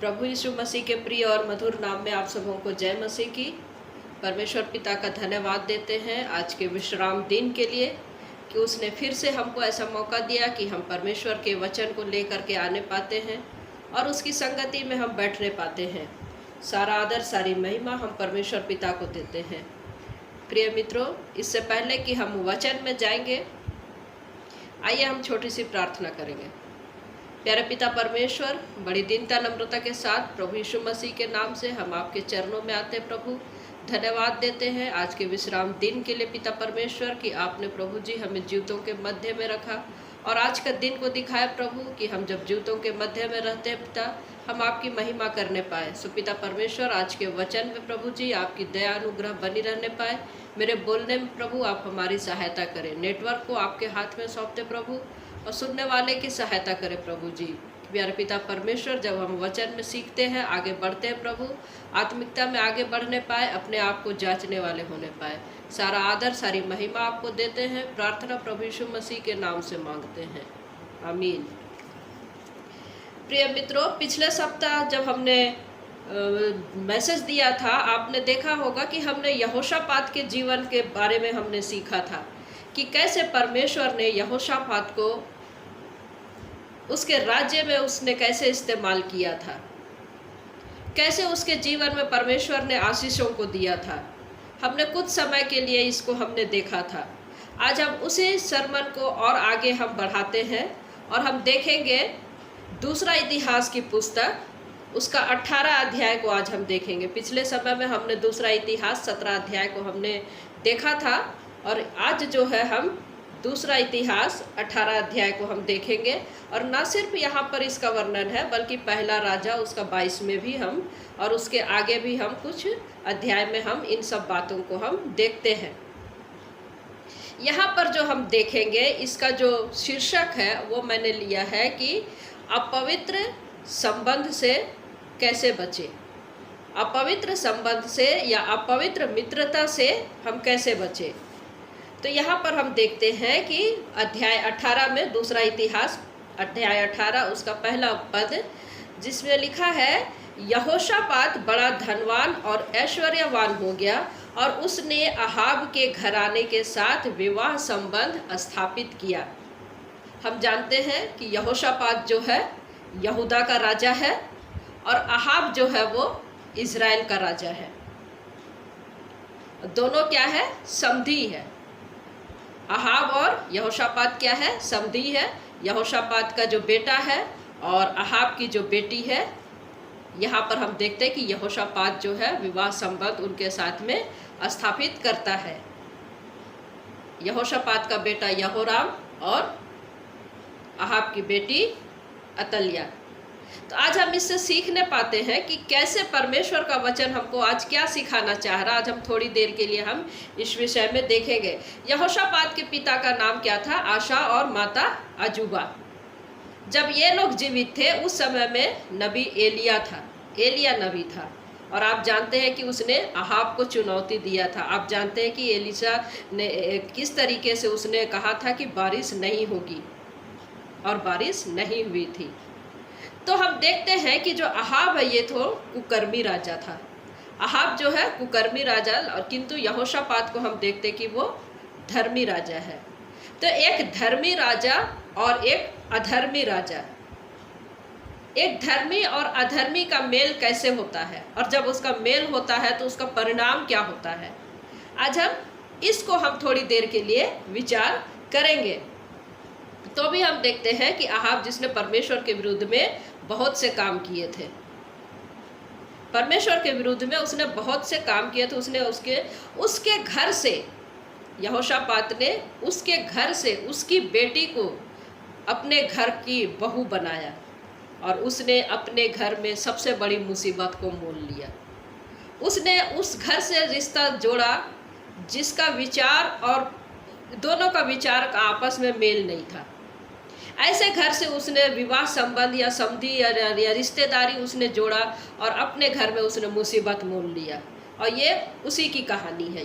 प्रभु यीशु मसीह के प्रिय और मधुर नाम में आप सबों को जय मसीह की। परमेश्वर पिता का धन्यवाद देते हैं आज के विश्राम दिन के लिए कि उसने फिर से हमको ऐसा मौका दिया कि हम परमेश्वर के वचन को लेकर के आने पाते हैं और उसकी संगति में हम बैठने पाते हैं। सारा आदर सारी महिमा हम परमेश्वर पिता को देते हैं। प्रिय मित्रों, इससे पहले कि हम वचन में जाएंगे, आइए हम छोटी सी प्रार्थना करेंगे। प्यारे पिता परमेश्वर, बड़ी दीनता नम्रता के साथ प्रभु यीशु मसीह के नाम से हम आपके चरणों में आते हैं। प्रभु धन्यवाद देते हैं आज के विश्राम दिन के लिए पिता परमेश्वर कि आपने प्रभु जी हमें जीवितों के मध्य में रखा और आज का दिन को दिखाया प्रभु कि हम जब जीवितों के मध्य में रहते हैं पिता, हम आपकी महिमा करने पाए। सो पिता परमेश्वर, आज के वचन में प्रभु जी आपकी दया अनुग्रह बनी रहने पाए। मेरे बोलने में प्रभु आप हमारी सहायता करें। नेटवर्क को आपके हाथ में सौंपते प्रभु और सुनने वाले की सहायता करें प्रभु जी। प्यारे पिता परमेश्वर, जब हम वचन में सीखते हैं, आगे बढ़ते हैं प्रभु, आत्मिकता में आगे बढ़ने पाए, अपने आप को जांचने वाले होने पाए। सारा आदर सारी महिमा आपको देते हैं। प्रार्थना प्रभु यीशु मसीह के नाम से मांगते हैं, आमीन। प्रिय मित्रों, पिछले सप्ताह जब हमने मैसेज दिया था, आपने देखा होगा कि हमने यहोशापात के जीवन के बारे में हमने सीखा था कि कैसे परमेश्वर ने यहोशापात को उसके राज्य में उसने कैसे इस्तेमाल किया था, कैसे उसके जीवन में परमेश्वर ने आशीषों को दिया था। हमने कुछ समय के लिए इसको हमने देखा था। आज हम उसी सरमन को और आगे हम बढ़ाते हैं और हम देखेंगे दूसरा इतिहास की पुस्तक, उसका 18 अध्याय को आज हम देखेंगे। पिछले समय में हमने दूसरा इतिहास 17 अध्याय को हमने देखा था और आज जो है हम दूसरा इतिहास 18 अध्याय को हम देखेंगे। और न सिर्फ यहाँ पर इसका वर्णन है, बल्कि पहला राजा उसका 22 में भी हम और उसके आगे भी हम कुछ अध्याय में हम इन सब बातों को हम देखते हैं। यहाँ पर जो हम देखेंगे, इसका जो शीर्षक है वो मैंने लिया है कि अपवित्र संबंध से कैसे बचे। अपवित्र संबंध से या अपवित्र मित्रता से हम कैसे बचे। तो यहाँ पर हम देखते हैं कि अध्याय 18 में, दूसरा इतिहास अध्याय 18 उसका पहला पद, जिसमें लिखा है, यहोशापात बड़ा धनवान और ऐश्वर्यवान हो गया और उसने अहाब के घराने के साथ विवाह संबंध स्थापित किया। हम जानते हैं कि यहोशापात जो है यहूदा का राजा है और अहाब जो है वो इज़राइल का राजा है। दोनों क्या है? समधी है। अहाब और यहोशापात क्या है? समधी है। यहोशापात का जो बेटा है और अहाब की जो बेटी है। यहाँ पर हम देखते हैं कि यहोशापात जो है विवाह संबंध उनके साथ में स्थापित करता है। यहोशापात का बेटा यहोराम और अहाब की बेटी अतल्याह। तो आज हम इससे सीखने पाते हैं कि कैसे परमेश्वर का वचन हमको आज क्या सिखाना चाह रहा। आज हम थोड़ी देर के लिए हम इस विषय में देखेंगे। यहोशापात के पिता का नाम क्या था? आशा और माता अजूबा। जब ये लोग जीवित थे उस समय में नबी एलिया नबी था और आप जानते हैं कि उसने अहाब को चुनौती दिया था। आप जानते हैं कि एलिशा ने किस तरीके से उसने कहा था कि बारिश नहीं होगी और बारिश नहीं हुई थी। तो हम देखते हैं कि जो अहाब है ये तो कुकर्मी राजा था। अहाब जो है कुकर्मी राजा, और किंतु यहोशापात को हम देखते कि वो धर्मी राजा है। तो एक धर्मी राजा और एक अधर्मी राजा, एक धर्मी और अधर्मी का मेल कैसे होता है और जब उसका मेल होता है तो उसका परिणाम क्या होता है, आज हम इसको हम थोड़ी देर के लिए विचार करेंगे। तो भी हम देखते हैं कि अहाब, जिसने परमेश्वर के विरुद्ध में बहुत से काम किए थे, परमेश्वर के विरुद्ध में उसने बहुत से काम किए थे। उसने उसके घर से, यहोशापात ने उसके घर से उसकी बेटी को अपने घर की बहू बनाया और उसने अपने घर में सबसे बड़ी मुसीबत को मोल लिया। उसने उस घर से रिश्ता जोड़ा जिसका विचार और दोनों का विचार का आपस में मेल नहीं था। ऐसे घर से उसने विवाह संबंध या समधी या रिश्तेदारी उसने जोड़ा और अपने घर में उसने मुसीबत मोल लिया। और ये उसी की कहानी है।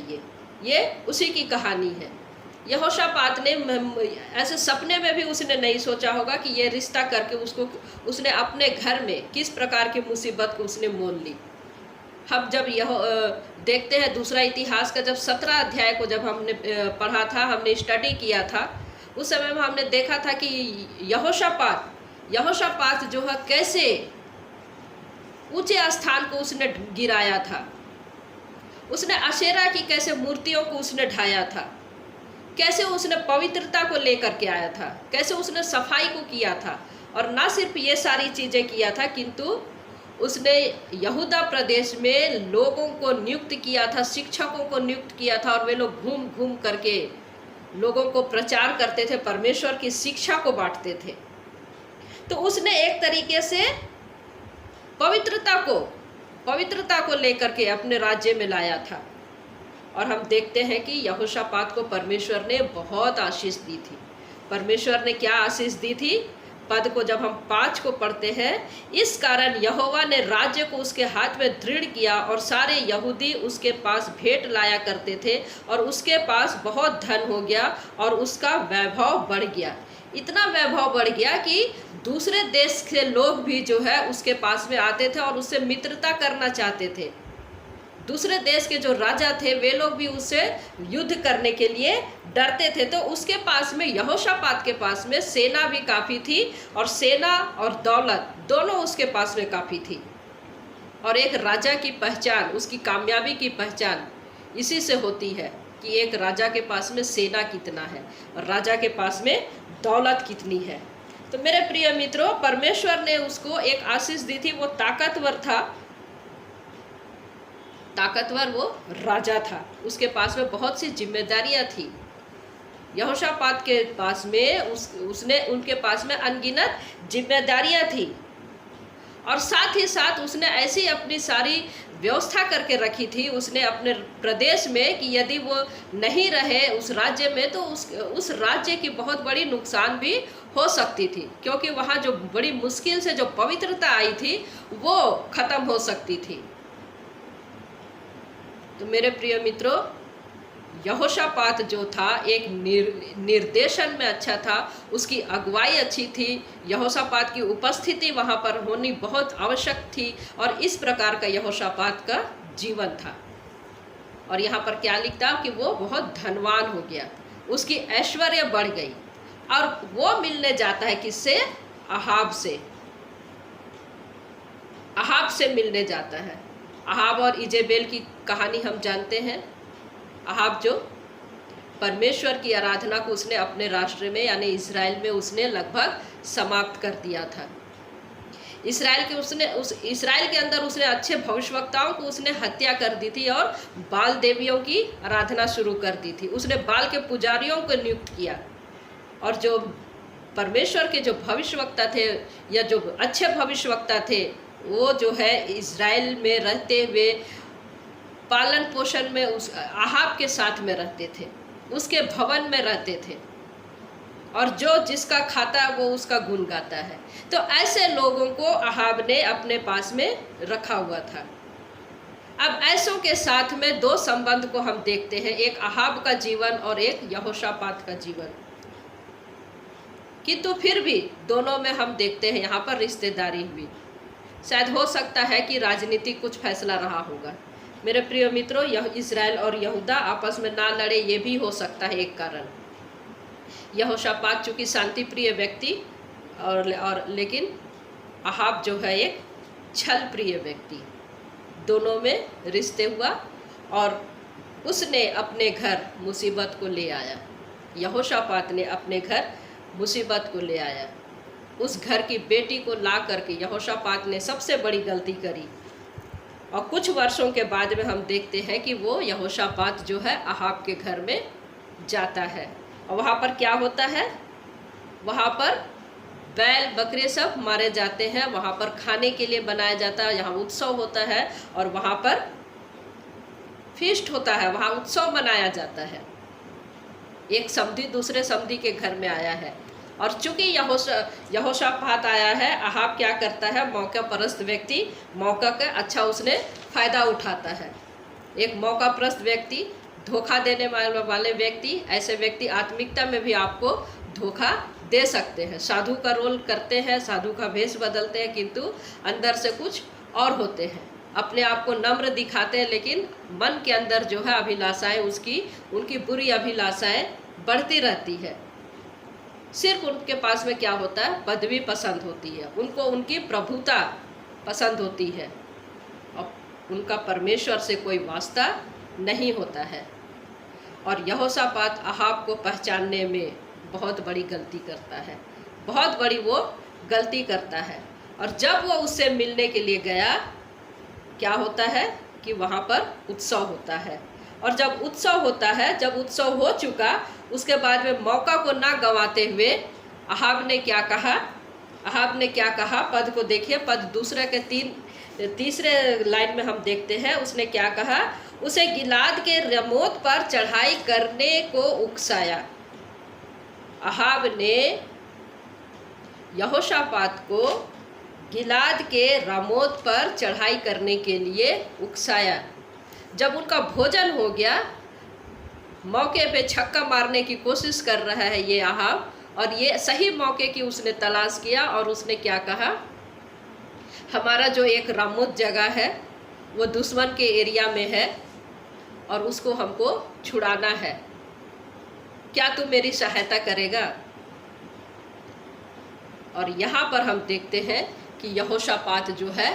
ये उसी की कहानी है। यहोशापात ने ऐसे सपने में भी उसने नहीं सोचा होगा कि ये रिश्ता करके उसने अपने घर में किस प्रकार की मुसीबत को उसने मोल ली। हम जब यह देखते हैं दूसरा इतिहास का जब 17 अध्याय को जब हमने पढ़ा था, हमने स्टडी किया था, उस समय में हमने देखा था कि यहोशापात जो है कैसे ऊंचे स्थान को उसने गिराया था, उसने अशेरा की कैसे मूर्तियों को उसने ढाया था, कैसे उसने पवित्रता को लेकर के आया था, कैसे उसने सफाई को किया था। और ना सिर्फ ये सारी चीज़ें किया था, किंतु उसने यहूदा प्रदेश में लोगों को नियुक्त किया था, शिक्षकों को नियुक्त किया था, और वे लोग घूम घूम करके लोगों को प्रचार करते थे, परमेश्वर की शिक्षा को बांटते थे। तो उसने एक तरीके से पवित्रता को लेकर के अपने राज्य में लाया था। और हम देखते हैं कि यहोशापात को परमेश्वर ने बहुत आशीष दी थी। परमेश्वर ने क्या आशीष दी थी? पद को जब हम 5 को पढ़ते हैं, इस कारण यहोवा ने राज्य को उसके हाथ में दृढ़ किया और सारे यहूदी उसके पास भेंट लाया करते थे, और उसके पास बहुत धन हो गया और उसका वैभव बढ़ गया। इतना वैभव बढ़ गया कि दूसरे देश के लोग भी जो है उसके पास में आते थे और उससे मित्रता करना चाहते थे। दूसरे देश के जो राजा थे वे लोग भी उससे युद्ध करने के लिए डरते थे। तो उसके पास में, यहोशापात के पास में सेना भी काफ़ी थी, और सेना और दौलत दोनों उसके पास में काफ़ी थी। और एक राजा की पहचान, उसकी कामयाबी की पहचान इसी से होती है कि एक राजा के पास में सेना कितना है और राजा के पास में दौलत कितनी है। तो मेरे प्रिय मित्रों, परमेश्वर ने उसको एक आशीष दी थी। वो ताकतवर था, वो राजा था, उसके पास में बहुत सी जिम्मेदारियां थी। यहोशापात के पास में उनके पास में अनगिनत जिम्मेदारियां थी, और साथ ही साथ उसने ऐसी अपनी सारी व्यवस्था करके रखी थी उसने अपने प्रदेश में कि यदि वो नहीं रहे उस राज्य में तो उस राज्य की बहुत बड़ी नुकसान भी हो सकती थी, क्योंकि वहाँ जो बड़ी मुश्किल से जो पवित्रता आई थी वो खत्म हो सकती थी। तो मेरे प्रिय मित्रों, यहोशापात जो था एक निर्देशन में अच्छा था, उसकी अगुवाई अच्छी थी, यहोशापात की उपस्थिति वहाँ पर होनी बहुत आवश्यक थी, और इस प्रकार का यहोशापात का जीवन था। और यहाँ पर क्या लिखता कि वो बहुत धनवान हो गया, उसकी ऐश्वर्य बढ़ गई, और वो मिलने जाता है किससे? अहाब से मिलने जाता है। अहाब और इजेबेल की कहानी हम जानते हैं। अहाब जो परमेश्वर की आराधना को उसने अपने राष्ट्र में यानी इज़राइल में उसने लगभग समाप्त कर दिया था। इज़राइल के अंदर उसने अच्छे भविष्यवक्ताओं को उसने हत्या कर दी थी और बाल देवियों की आराधना शुरू कर दी थी। उसने बाल के पुजारियों को नियुक्त किया, और जो परमेश्वर के जो भविष्यवक्ता थे या जो अच्छे भविष्यवक्ता थे वो जो है इज़राइल में रहते हुए पालन पोषण में उस अहाब के साथ में रहते थे, उसके भवन में रहते थे, और जो जिसका खाता है वो उसका गुण गाता है। तो ऐसे लोगों को अहाब ने अपने पास में रखा हुआ था। अब ऐसों के साथ में 2 संबंध को हम देखते हैं, एक अहाब का जीवन और एक यहोशापात का जीवन। किंतु फिर भी दोनों में हम देखते हैं यहाँ पर रिश्तेदारी हुई। शायद हो सकता है कि राजनीतिक कुछ फैसला रहा होगा। मेरे प्रिय मित्रों, यह इज़राइल और यहूदा आपस में ना लड़े, ये भी हो सकता है एक कारण। यहोशापात चूँकि शांति प्रिय व्यक्ति और लेकिन अहाब जो है एक छल प्रिय व्यक्ति, दोनों में रिश्ते हुआ और उसने अपने घर मुसीबत को ले आया। यहोशापात ने अपने घर मुसीबत को ले आया। उस घर की बेटी को ला करके यहोशापात ने सबसे बड़ी गलती करी, और कुछ वर्षों के बाद में हम देखते हैं कि वो यहोशापात जो है अहाब के घर में जाता है, और वहाँ पर क्या होता है? वहाँ पर बैल बकरे सब मारे जाते हैं, वहाँ पर खाने के लिए बनाया जाता है, यहाँ उत्सव होता है और वहाँ पर फीस्ट होता है, वहाँ उत्सव मनाया जाता है। एक समधी दूसरे समधी के घर में आया है, और चूंकि यहोशापात आया है, अहाब क्या करता है? मौका परस्त व्यक्ति, मौका का अच्छा उसने फ़ायदा उठाता है। एक मौका परस्त व्यक्ति धोखा देने वाले व्यक्ति, ऐसे व्यक्ति आत्मिकता में भी आपको धोखा दे सकते हैं। साधु का रोल करते हैं, साधु का भेष बदलते हैं, किंतु अंदर से कुछ और होते हैं। अपने आप को नम्र दिखाते हैं, लेकिन मन के अंदर जो है अभिलाषाएं उनकी बुरी अभिलाषाएं बढ़ती रहती है। सिर्फ उनके पास में क्या होता है, पदवी पसंद होती है, उनको उनकी प्रभुता पसंद होती है, और उनका परमेश्वर से कोई वास्ता नहीं होता है। और यहोशापात अहाब को पहचानने में बहुत बड़ी गलती करता है, बहुत बड़ी वो गलती करता है। और जब वो उससे मिलने के लिए गया, क्या होता है कि वहाँ पर उत्सव होता है। और जब उत्सव होता है, जब उत्सव हो चुका, उसके बाद में मौका को ना गंवाते हुए अहाब ने क्या कहा, पद को देखिए, पद दूसरे के तीसरे लाइन में हम देखते हैं। उसने क्या कहा, उसे गिलाद के रमोत पर चढ़ाई करने को उकसाया। अहाब ने यहोशापात को गिलाद के रामोत पर चढ़ाई करने के लिए उकसाया। जब उनका भोजन हो गया, मौके पे छक्का मारने की कोशिश कर रहा है ये अहाब, और ये सही मौके की उसने तलाश किया। और उसने क्या कहा, हमारा जो एक रामोत जगह है वो दुश्मन के एरिया में है और उसको हमको छुड़ाना है, क्या तू मेरी सहायता करेगा? और यहाँ पर हम देखते हैं कि यहोशापात जो है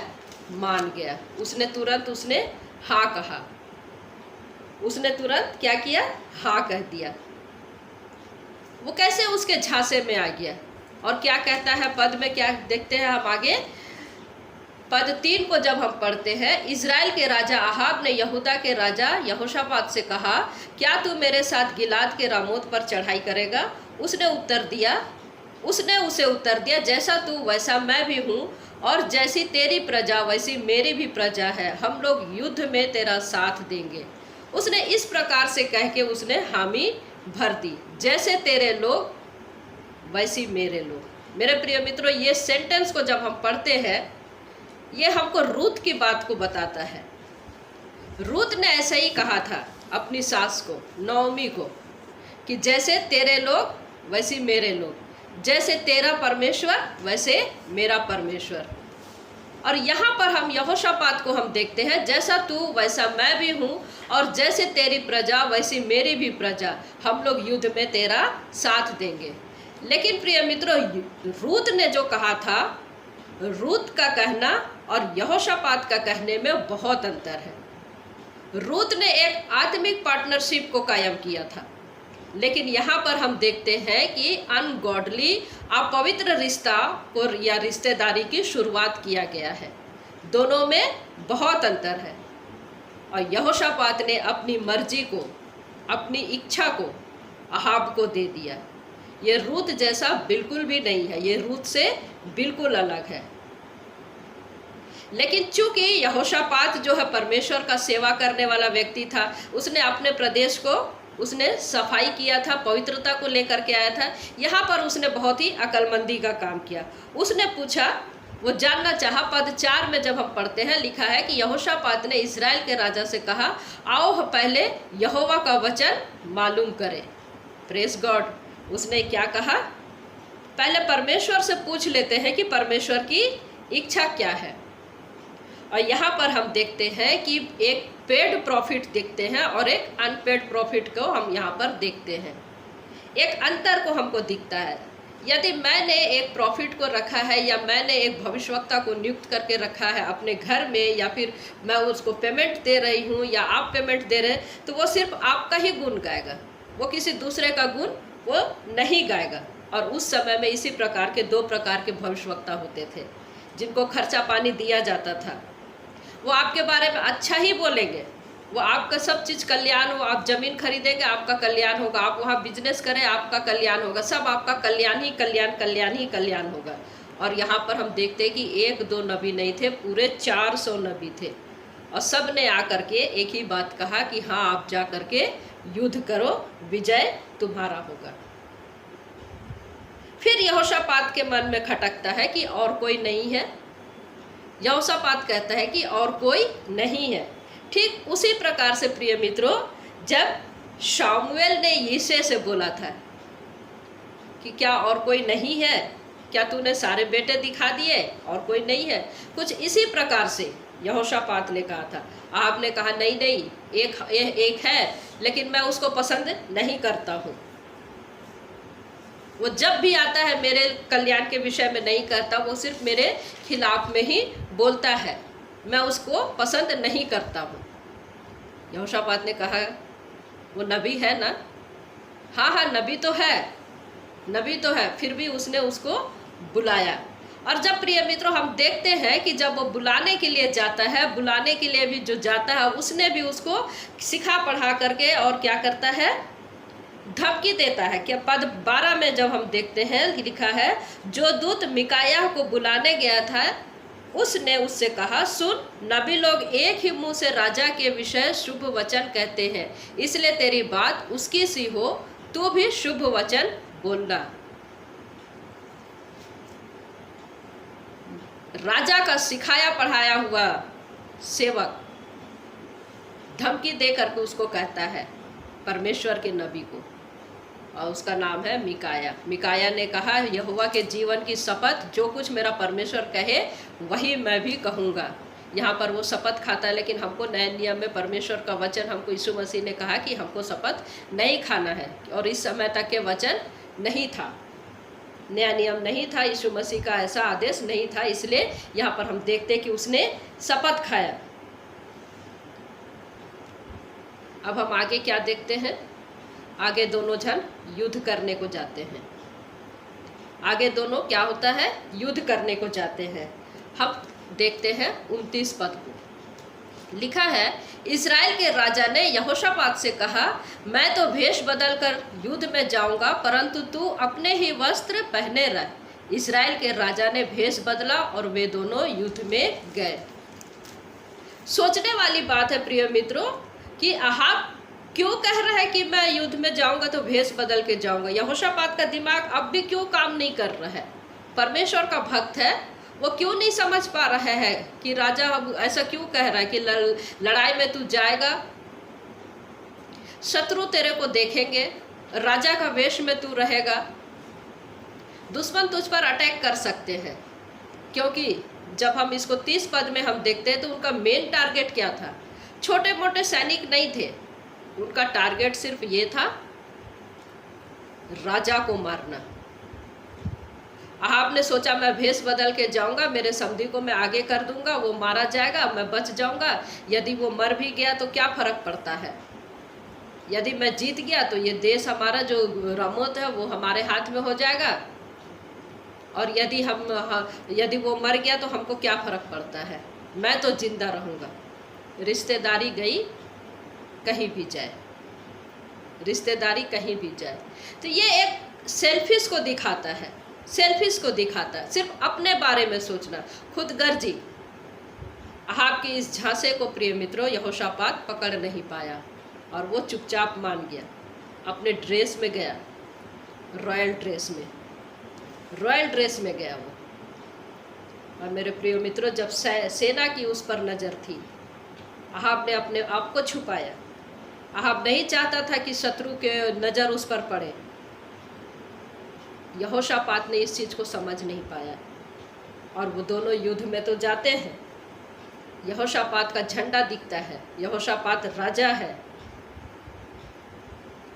मान गया। उसने तुरंत हाँ कहा, उसने तुरंत क्या किया, हाँ कह दिया। वो कैसे उसके झांसे में आ गया। और क्या कहता है पद में, क्या देखते हैं हम आगे, पद 3 को जब हम पढ़ते हैं, इज़राइल के राजा अहाब ने यहूदा के राजा यहोशापात से कहा, क्या तू मेरे साथ गिलाद के रामोत पर चढ़ाई करेगा? उसने उसे उत्तर दिया, जैसा तू वैसा मैं भी हूँ, और जैसी तेरी प्रजा वैसी मेरी भी प्रजा है, हम लोग युद्ध में तेरा साथ देंगे। उसने इस प्रकार से कह के उसने हामी भर दी, जैसे तेरे लोग वैसी मेरे लोग। मेरे प्रिय मित्रों, ये सेंटेंस को जब हम पढ़ते हैं, ये हमको रूत की बात को बताता है। रूत ने ऐसे ही कहा था अपनी सास को, नौमी को, कि जैसे तेरे लोग वैसी मेरे लोग, जैसे तेरा परमेश्वर वैसे मेरा परमेश्वर। और यहाँ पर हम यहोशापात को हम देखते हैं, जैसा तू वैसा मैं भी हूँ, और जैसे तेरी प्रजा वैसी मेरी भी प्रजा, हम लोग युद्ध में तेरा साथ देंगे। लेकिन प्रिय मित्रों, रूत ने जो कहा था, रूत का कहना और यहोशापात का कहने में बहुत अंतर है। रूत ने एक आत्मिक पार्टनरशिप को कायम किया था, लेकिन यहाँ पर हम देखते हैं कि अनगॉडली, अपवित्र रिश्ता को या रिश्तेदारी की शुरुआत किया गया है। दोनों में बहुत अंतर है। और यहोशापात ने अपनी मर्जी को, अपनी इच्छा को अहाब को दे दिया। ये रूत जैसा बिल्कुल भी नहीं है, ये रूत से बिल्कुल अलग है। लेकिन चूंकि यहोशापात जो है परमेश्वर का सेवा करने वाला व्यक्ति था, उसने अपने प्रदेश को उसने सफाई किया था, पवित्रता को लेकर के आया था। यहाँ पर उसने बहुत ही अक्लमंदी का काम किया। उसने पूछा, वो जानना चाहा, पद 4 में जब हम पढ़ते हैं, लिखा है कि यहोशापात ने इज़राइल के राजा से कहा, आओ पहले यहोवा का वचन मालूम करें। Press God. उसने क्या कहा, पहले परमेश्वर से पूछ लेते हैं कि परमेश्वर की इच्छा क्या है। और यहाँ पर हम देखते हैं कि एक पेड प्रॉफिट देखते हैं और एक अनपेड प्रॉफिट को हम यहाँ पर देखते हैं। एक अंतर को हमको दिखता है। यदि मैंने एक प्रॉफिट को रखा है या मैंने एक भविष्यवक्ता को नियुक्त करके रखा है अपने घर में, या फिर मैं उसको पेमेंट दे रही हूँ या आप पेमेंट दे रहे हैं, तो वो सिर्फ आपका ही गुण गाएगा, वो किसी दूसरे का गुण वो नहीं गाएगा। और उस समय में इसी प्रकार के 2 प्रकार के भविष्यवक्ता होते थे जिनको खर्चा पानी दिया जाता था। वो आपके बारे में अच्छा ही बोलेंगे, वो आपका सब चीज़ कल्याण हो, आप ज़मीन खरीदेंगे आपका कल्याण होगा, आप वहाँ बिजनेस करें आपका कल्याण होगा, सब आपका कल्याण ही कल्याण होगा। और यहाँ पर हम देखते हैं कि 1-2 नबी नहीं थे, पूरे 400 नबी थे, और सब ने आकर के एक ही बात कहा कि हाँ, आप जा कर के युद्ध करो, विजय तुम्हारा होगा। फिर यहोशापात के मन में खटकता है कि और कोई नहीं है। यहोशापात कहता है कि और कोई नहीं है। ठीक उसी प्रकार से प्रिय मित्रों, जब शामुएल ने यिशै से बोला था कि क्या और कोई नहीं है, क्या तूने सारे बेटे दिखा दिए और कोई नहीं है, कुछ इसी प्रकार से यहोशापात ने कहा था। आपने कहा नहीं नहीं, एक है, लेकिन मैं उसको पसंद नहीं करता हूँ। वो जब भी आता है मेरे कल्याण के विषय में नहीं करता, वो सिर्फ मेरे खिलाफ में ही बोलता है, मैं उसको पसंद नहीं करता हूँ। यहोशापात ने कहा वो नबी है ना? हाँ हाँ, नबी तो है, नबी तो है। फिर भी उसने उसको बुलाया। और जब प्रिय मित्रों हम देखते हैं कि जब वो बुलाने के लिए जाता है, बुलाने के लिए भी जो जाता है, उसने भी उसको सिखा पढ़ा करके और क्या करता है, धमकी देता है। क्या पद 12 में जब हम देखते हैं लिखा है, जो दूत मिकायाह को बुलाने गया था उसने उससे कहा, सुन, नबी लोग एक ही मुंह से राजा के विषय शुभ वचन कहते हैं, इसलिए तेरी बात उसकी सी हो, तू भी शुभ वचन बोलना। राजा का सिखाया पढ़ाया हुआ सेवक धमकी दे करके उसको कहता है परमेश्वर के नबी को, और उसका नाम है मिकाया। मिकाया ने कहा, यहोवा के जीवन की शपथ, जो कुछ मेरा परमेश्वर कहे वही मैं भी कहूँगा। यहाँ पर वो शपथ खाता है, लेकिन हमको नए नियम में परमेश्वर का वचन, हमको यीशु मसीह ने कहा कि हमको शपथ नहीं खाना है, और इस समय तक के वचन नहीं था, नया नियम नहीं था, यीशु मसीह का ऐसा आदेश नहीं था। इसलिए यहाँ पर हम देखते कि उसने शपथ खाया। अब हम आगे क्या देखते हैं, आगे दोनों जन युद्ध करने को जाते हैं। आगे दोनों क्या होता है, युद्ध करने को जाते हैं। हम देखते हैं 29 पद को लिखा है, इस्राएल के राजा ने यहोशापात से कहा, मैं तो भेष बदल कर युद्ध में जाऊंगा, परंतु तू अपने ही वस्त्र पहने रह। इस्राएल के राजा ने भेष बदला और वे दोनों युद्ध में गए। सोचने वाली बात है प्रिय मित्रों कि अहाब क्यों कह रहा है कि मैं युद्ध में जाऊंगा तो भेष बदल के जाऊंगा। यहोशापात का दिमाग अब भी क्यों काम नहीं कर रहा है? परमेश्वर का भक्त है, वो क्यों नहीं समझ पा रहा है कि राजा अब ऐसा क्यों कह रहा है कि लड़ाई में तू जाएगा, शत्रु तेरे को देखेंगे, राजा का वेश में तू रहेगा, दुश्मन तुझ पर अटैक कर सकते हैं। क्योंकि जब हम इसको 30 पद में हम देखते हैं तो उनका मेन टारगेट क्या था, छोटे मोटे सैनिक नहीं थे, उनका टारगेट सिर्फ ये था राजा को मारना। अहाब ने सोचा मैं भेष बदल के जाऊंगा, मेरे समधी को मैं आगे कर दूंगा, वो मारा जाएगा, मैं बच जाऊंगा। यदि वो मर भी गया तो क्या फर्क पड़ता है, यदि मैं जीत गया तो ये देश हमारा जो रमोत है वो हमारे हाथ में हो जाएगा, और यदि वो मर गया तो हमको क्या फर्क पड़ता है, मैं तो जिंदा रहूंगा। रिश्तेदारी गई कहीं भी जाए, रिश्तेदारी कहीं भी जाए। तो ये एक सेल्फिश को दिखाता है, सेल्फिश को दिखाता है, सिर्फ अपने बारे में सोचना, खुदगर्जी। अहाब की इस झांसे को प्रिय मित्रों यहोशापात पकड़ नहीं पाया और वो चुपचाप मान गया, अपने ड्रेस में गया, रॉयल ड्रेस में गया वो। और मेरे प्रिय मित्रों जब सेना की उस पर नज़र थी, अहाब ने अपने आप को छुपाया। अहाब नहीं चाहता था कि शत्रु के नज़र उस पर पड़े। यहोशापात ने इस चीज़ को समझ नहीं पाया और वो दोनों युद्ध में तो जाते हैं। यहोशापात का झंडा दिखता है, यहोशापात राजा है,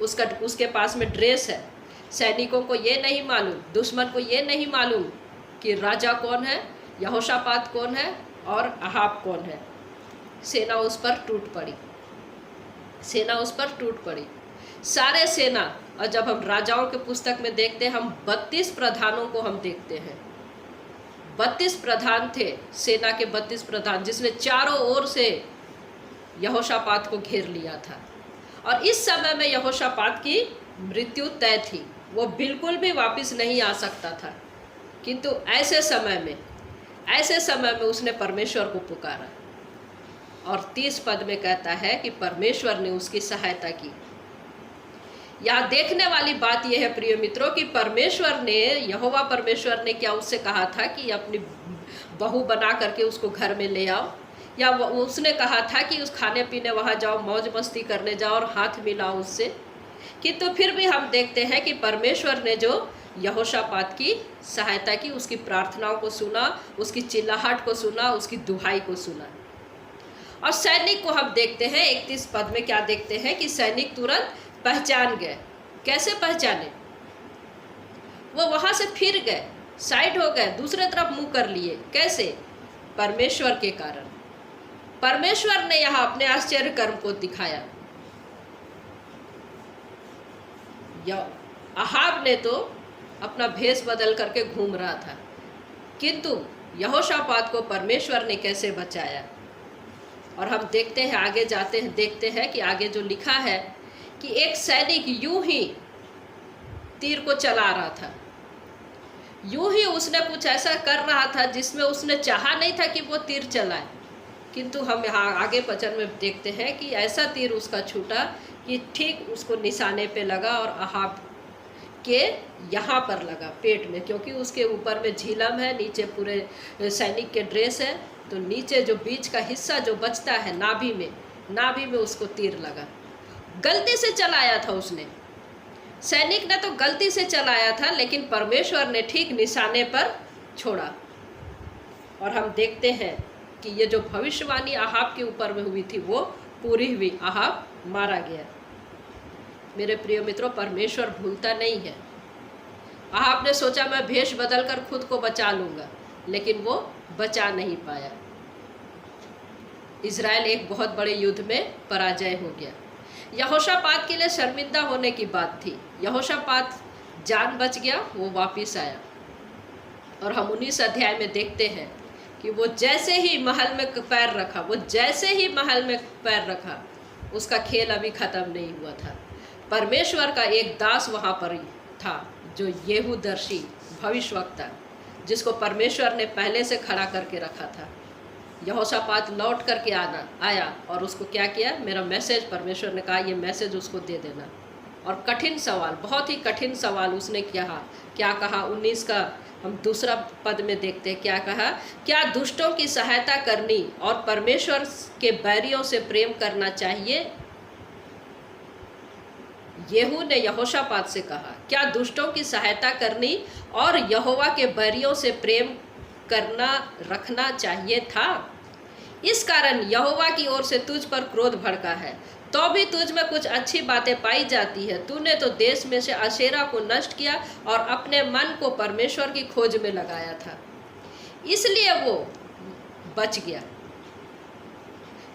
उसके पास में ड्रेस है। सैनिकों को ये नहीं मालूम, दुश्मन को ये नहीं मालूम कि राजा कौन है, यहोशापात कौन है और अहाब कौन है। सेना उस पर टूट पड़ी, सारे सेना। और जब हम राजाओं के पुस्तक में देखते हैं, हम 32 प्रधानों को हम देखते हैं। 32 प्रधान थे, सेना के 32 प्रधान, जिसने चारों ओर से यहोशापात को घेर लिया था। और इस समय में यहोशापात की मृत्यु तय थी, वो बिल्कुल भी वापस नहीं आ सकता था। किंतु ऐसे समय में उसने परमेश्वर को पुकारा और 30 पद में कहता है कि परमेश्वर ने उसकी सहायता की। यहाँ देखने वाली बात यह है प्रिय मित्रों कि यहोवा परमेश्वर ने क्या उससे कहा था कि अपनी बहू बना करके उसको घर में ले आओ, या उसने कहा था कि उस खाने पीने वहाँ जाओ, मौज मस्ती करने जाओ और हाथ मिलाओ उससे, किंतु फिर भी हम देखते हैं कि परमेश्वर ने जो यहोशापात की सहायता की, उसकी प्रार्थनाओं को सुना, उसकी चिल्लाहट को सुना, उसकी दुहाई को सुना। और सैनिक को हम देखते हैं 31 पद में क्या देखते हैं कि सैनिक तुरंत पहचान गए। कैसे पहचाने? वो वहां से फिर गए, साइड हो गए, दूसरे तरफ मुंह कर लिए। कैसे? परमेश्वर के कारण। परमेश्वर ने यहाँ अपने आश्चर्य कर्म को दिखाया। अहाब ने तो अपना भेष बदल करके घूम रहा था, किंतु यहोशापात को परमेश्वर ने कैसे बचाया। और हम देखते हैं, आगे जाते हैं, देखते हैं कि आगे जो लिखा है कि एक सैनिक यूं ही तीर को चला रहा था, यूं ही उसने कुछ ऐसा कर रहा था जिसमें उसने चाहा नहीं था कि वो तीर चलाए, किंतु हम यहाँ आगे वचन में देखते हैं कि ऐसा तीर उसका छूटा कि ठीक उसको निशाने पे लगा और अहाब के यहाँ पर लगा, पेट में, क्योंकि उसके ऊपर में झिलम है, नीचे पूरे सैनिक के ड्रेस है, तो नीचे जो बीच का हिस्सा जो बचता है नाभि में उसको तीर लगा। गलती से चलाया था उसने, सैनिक ने तो गलती से चलाया था, लेकिन परमेश्वर ने ठीक निशाने पर छोड़ा। और हम देखते हैं कि ये जो भविष्यवाणी अहाब के ऊपर में हुई थी वो पूरी हुई, अहाब मारा गया। मेरे प्रिय मित्रों, परमेश्वर भूलता नहीं है। अहाब ने सोचा मैं भेष बदल कर खुद को बचा लूंगा, लेकिन वो बचा नहीं पाया। इज़राइल एक बहुत बड़े युद्ध में पराजय हो गया। यहोशापात के लिए शर्मिंदा होने की बात थी। यहोशापात जान बच गया, वो वापिस आया। और हम 19 अध्याय में देखते हैं कि वो जैसे ही महल में पैर रखा, उसका खेल अभी ख़त्म नहीं हुआ था। परमेश्वर का एक दास वहाँ पर था, जो येहूदर्शी भविष्यवक्ता, जिसको परमेश्वर ने पहले से खड़ा करके रखा था। यहोशापात लौट करके आया और उसको क्या किया, मेरा मैसेज, परमेश्वर ने कहा ये मैसेज उसको दे देना। और कठिन सवाल, बहुत ही कठिन सवाल उसने क्या कहा 19 का हम दूसरा पद में देखते हैं। क्या कहा? क्या दुष्टों की सहायता करनी और परमेश्वर के बैरियों से प्रेम करना चाहिए? येहू ने यहोशापात से कहा, क्या दुष्टों की सहायता करनी और यहोवा के बैरियों से प्रेम रखना चाहिए था? इस कारण यहोवा की ओर से तुझ पर क्रोध भड़का है, तो भी तुझ में कुछ अच्छी बातें पाई जाती है। तूने तो देश में से अशेरा को नष्ट किया और अपने मन को परमेश्वर की खोज में लगाया था, इसलिए वो बच गया।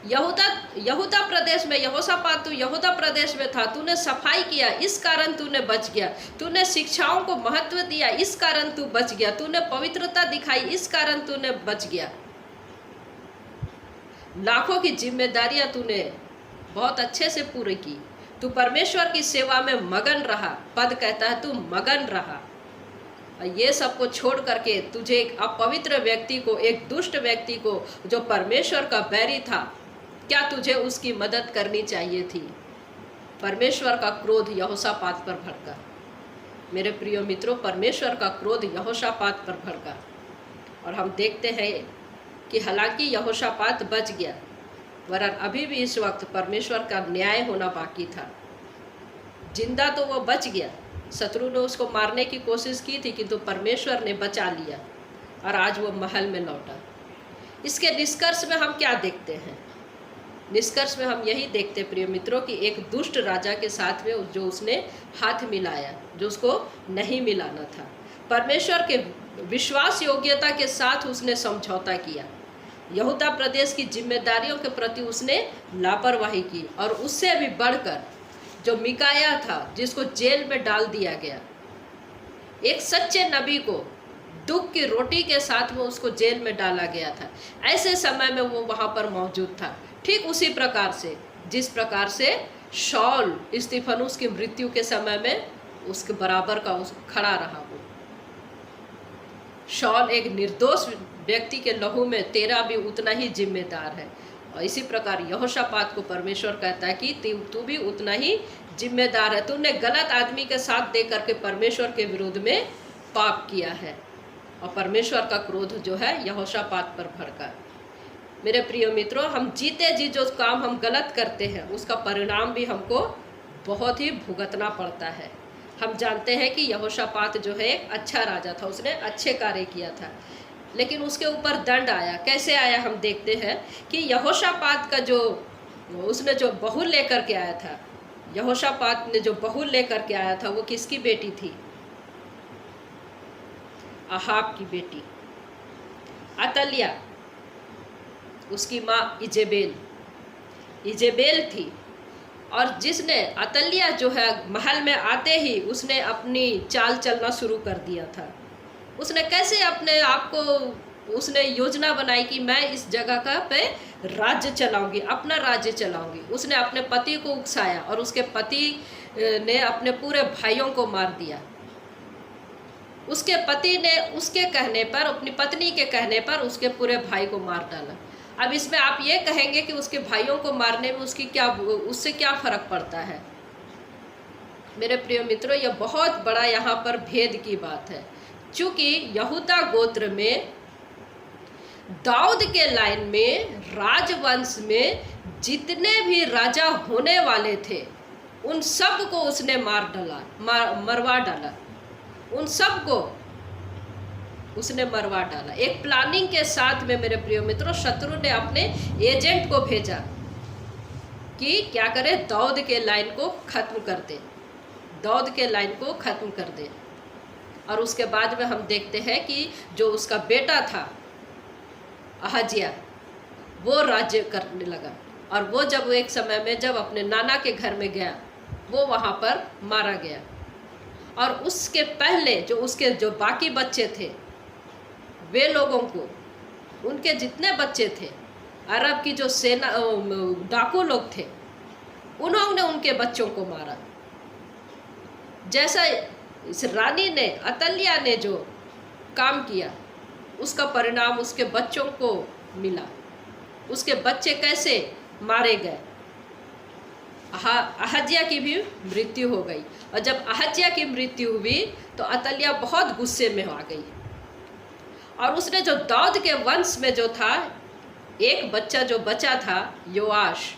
यहूदा प्रदेश में, यहोशापात तू यहूदा प्रदेश में था, तूने सफाई किया, इस कारण तूने बच गया। तूने शिक्षाओं को महत्व दिया, इस कारण तू बच गया। तूने पवित्रता दिखाई, इस कारण तूने बच गया। लाखों की जिम्मेदारियां तूने बहुत अच्छे से पूरी की। तू परमेश्वर की सेवा में मगन रहा। पद कहता है तू मगन रहा। और ये सबको छोड़ करके तुझे एक अपवित्र व्यक्ति को, एक दुष्ट व्यक्ति को, जो परमेश्वर का बैरी था, क्या तुझे उसकी मदद करनी चाहिए थी? परमेश्वर का क्रोध यहोशापात पर भड़का। मेरे प्रिय मित्रों, परमेश्वर का क्रोध यहोशापात पर भड़का। और हम देखते हैं कि हालांकि यहोशापात बच गया, वरन अभी भी इस वक्त परमेश्वर का न्याय होना बाकी था। जिंदा तो वो बच गया, शत्रु ने उसको मारने की कोशिश की थी, किंतु परमेश्वर ने बचा लिया और आज वो महल में लौटा। इसके निष्कर्ष में हम क्या देखते हैं? निष्कर्ष में हम यही देखते प्रिय मित्रों कि एक दुष्ट राजा के साथ में जो उसने हाथ मिलाया, जो उसको नहीं मिलाना था, परमेश्वर के विश्वास योग्यता के साथ उसने समझौता किया। यहूदा प्रदेश की जिम्मेदारियों के प्रति उसने लापरवाही की। और उससे भी बढ़कर जो मिकाया था, जिसको जेल में डाल दिया गया, एक सच्चे नबी को दुख की रोटी के साथ में उसको जेल में डाला गया था। ऐसे समय में वो वहाँ पर मौजूद था, ठीक उसी प्रकार से जिस प्रकार से शौल स्तिफनुस की मृत्यु के समय में उसके बराबर का खड़ा रहा। वो शौल एक निर्दोष व्यक्ति के लहू में तेरा भी उतना ही जिम्मेदार है। और इसी प्रकार यहोशापात को परमेश्वर कहता है कि तू भी उतना ही जिम्मेदार है। तूने गलत आदमी के साथ दे करके परमेश्वर के विरुद्ध में पाप किया है। और परमेश्वर का क्रोध जो है यहोशापात पर भड़का। मेरे प्रिय मित्रों, हम जीते जी जो काम हम गलत करते हैं उसका परिणाम भी हमको बहुत ही भुगतना पड़ता है। हम जानते हैं कि यहोशापात जो है एक अच्छा राजा था, उसने अच्छे कार्य किया था, लेकिन उसके ऊपर दंड आया। कैसे आया हम देखते हैं कि यहोशापात का जो उसने जो बहू लेकर के आया था, यहोशापात ने जो बहू लेकर के आया था वो किसकी बेटी थी? अहाब की बेटी अतलिया। उसकी माँ इजेबेल थी। और जिसने अतलिया जो है महल में आते ही उसने अपनी चाल चलना शुरू कर दिया था। उसने कैसे अपने आप को उसने योजना बनाई कि मैं इस जगह का पे राज्य चलाऊंगी, अपना राज्य चलाऊंगी। उसने अपने पति को उकसाया और उसके पति ने अपने पूरे भाइयों को मार दिया। उसके पति ने उसके कहने पर, अपनी पत्नी के कहने पर उसके पूरे भाई को मार डाला। अब इसमें आप ये कहेंगे कि उसके भाइयों को मारने में उससे क्या फर्क पड़ता है? मेरे प्रिय मित्रों, यह बहुत बड़ा यहाँ पर भेद की बात है। क्योंकि यहूदा गोत्र में दाऊद के लाइन में, राजवंश में जितने भी राजा होने वाले थे उन सब को उसने मरवा डाला। उन सब को उसने मरवा डाला। एक प्लानिंग के साथ में मेरे प्रिय मित्रों, शत्रु ने अपने एजेंट को भेजा कि क्या करे, दाऊद के लाइन को खत्म कर दे, दाऊद के लाइन को खत्म कर दे। और उसके बाद में हम देखते हैं कि जो उसका बेटा था अहज्याह, वो राज्य करने लगा। और वो जब एक समय में जब अपने नाना के घर में गया, वो वहाँ पर मारा गया। और उसके पहले जो उसके जो बाकी बच्चे थे, वे लोगों को, उनके जितने बच्चे थे, अरब की जो सेना डाकू लोग थे, उन्होंने उनके बच्चों को मारा। जैसा इस रानी ने, अतलिया ने जो काम किया, उसका परिणाम उसके बच्चों को मिला। उसके बच्चे कैसे मारे गए। अहज्याह की भी मृत्यु हो गई। और जब अहज्याह की मृत्यु हुई तो अतलिया बहुत गुस्से में आ गई। और उसने जो दाऊद के वंश में जो था एक बच्चा जो बचा था, योआश,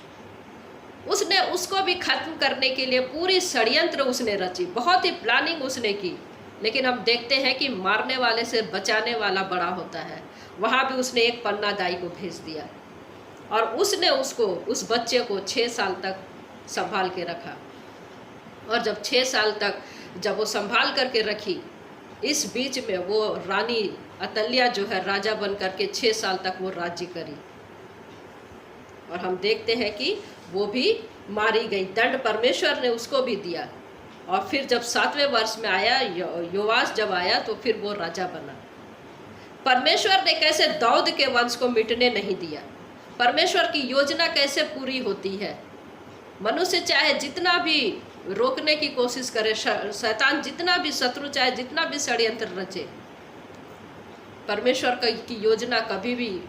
उसने उसको भी खत्म करने के लिए पूरी षड्यंत्र उसने रची, बहुत ही प्लानिंग उसने की। लेकिन हम देखते हैं कि मारने वाले से बचाने वाला बड़ा होता है। वहाँ भी उसने एक पन्ना दाई को भेज दिया और उसने उसको, उस बच्चे को 6 साल तक संभाल के रखा। और जब 6 साल तक जब वो संभाल करके रखी, इस बीच में वो रानी अतलिया जो है राजा बन करके 6 साल तक वो राज्य करी। और हम देखते हैं कि वो भी मारी गई, दंड परमेश्वर ने उसको भी दिया। और फिर जब 7वें वर्ष में आया, योआश जब आया, तो फिर वो राजा बना। परमेश्वर ने कैसे दाऊद के वंश को मिटने नहीं दिया। परमेश्वर की योजना कैसे पूरी होती है। मनुष्य चाहे जितना भी रोकने की कोशिश करे, शैतान जितना भी, शत्रु चाहे जितना भी षड्यंत्र रचे, परमेश्वर की योजना कभी भी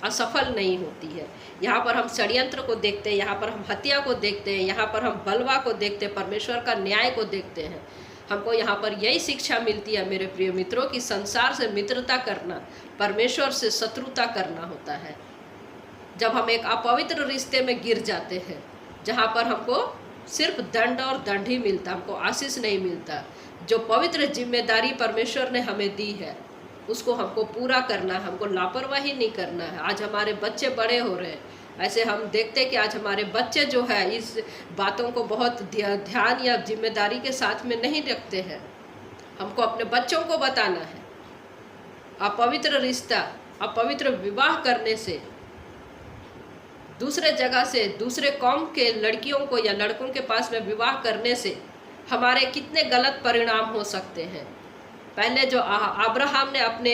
असफल नहीं होती है। यहाँ पर हम षड्यंत्र को देखते हैं, यहाँ पर हम हत्या को देखते हैं, यहाँ पर हम बलवा को देखते हैं, परमेश्वर का न्याय को देखते हैं। हमको यहाँ पर यही शिक्षा मिलती है मेरे प्रिय मित्रों कि संसार से मित्रता करना परमेश्वर से शत्रुता करना होता है। जब हम एक अपवित्र रिश्ते में गिर जाते हैं, जहाँ पर हमको सिर्फ दंड और दंड ही मिलता, हमको आशीष नहीं मिलता। जो पवित्र जिम्मेदारी परमेश्वर ने हमें दी है उसको हमको पूरा करना है, हमको लापरवाही नहीं करना है। आज हमारे बच्चे बड़े हो रहे हैं, ऐसे हम देखते हैं कि आज हमारे बच्चे जो है इस बातों को बहुत ध्यान या जिम्मेदारी के साथ में नहीं रखते हैं। हमको अपने बच्चों को बताना है, अपवित्र रिश्ता, अपवित्र विवाह करने से, दूसरे जगह से, दूसरे कौम के लड़कियों को या लड़कों के पास में विवाह करने से हमारे कितने गलत परिणाम हो सकते हैं। पहले जो अब्राहम ने अपने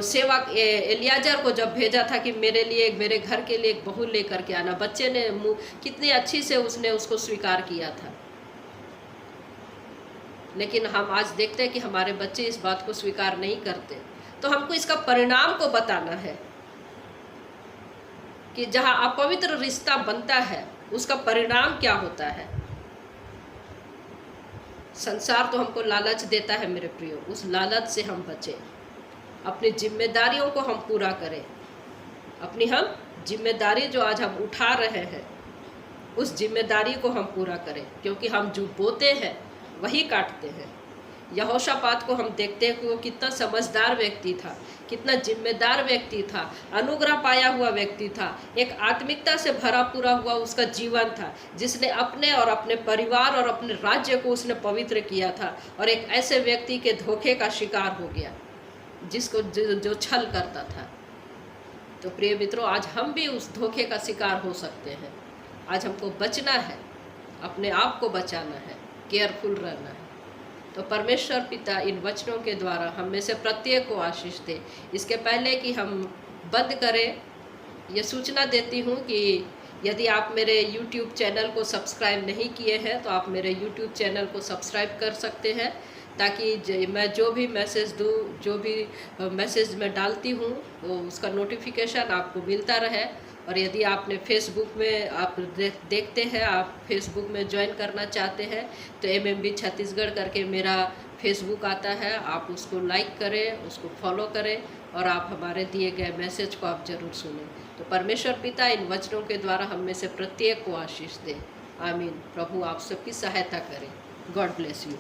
सेवक एलियाजर को जब भेजा था कि मेरे लिए, मेरे घर के लिए एक बहू लेकर के आना, बच्चे ने कितनी अच्छी से उसने उसको स्वीकार किया था। लेकिन हम आज देखते हैं कि हमारे बच्चे इस बात को स्वीकार नहीं करते। तो हमको इसका परिणाम को बताना है कि जहाँ अपवित्र रिश्ता बनता है उसका परिणाम क्या होता है। संसार तो हमको लालच देता है मेरे प्रियो, उस लालच से हम बचें, अपनी जिम्मेदारियों को हम पूरा करें, अपनी हम जिम्मेदारी जो आज हम उठा रहे हैं, उस जिम्मेदारी को हम पूरा करें, क्योंकि हम जो बोते हैं वही काटते हैं। यहोशापात को हम देखते हैं कि वो कितना समझदार व्यक्ति था, कितना जिम्मेदार व्यक्ति था, अनुग्रह पाया हुआ व्यक्ति था, एक आत्मिकता से भरा पूरा हुआ उसका जीवन था, जिसने अपने और अपने परिवार और अपने राज्य को उसने पवित्र किया था, और एक ऐसे व्यक्ति के धोखे का शिकार हो गया जिसको जो छल करता था। तो प्रिय मित्रों, आज हम भी उस धोखे का शिकार हो सकते हैं। आज हमको बचना है, अपने आप को बचाना है, केयरफुल रहना है। तो परमेश्वर पिता इन वचनों के द्वारा हम में से प्रत्येक को आशीष दे। इसके पहले कि हम बंद करें, ये सूचना देती हूँ कि यदि आप मेरे YouTube चैनल को सब्सक्राइब नहीं किए हैं तो आप मेरे YouTube चैनल को सब्सक्राइब कर सकते हैं, ताकि मैं जो भी मैसेज दूँ, जो भी मैसेज मैं डालती हूँ, वो उसका नोटिफिकेशन आपको मिलता रहे। और यदि आपने फेसबुक में आप देखते हैं, आप फेसबुक में ज्वाइन करना चाहते हैं, तो MMB छत्तीसगढ़ करके मेरा फेसबुक आता है, आप उसको लाइक करें, उसको फॉलो करें, और आप हमारे दिए गए मैसेज को आप ज़रूर सुनें। तो परमेश्वर पिता इन वचनों के द्वारा हम में से प्रत्येक को आशीष दे। आमीन। प्रभु आप सबकी सहायता करें। God bless you.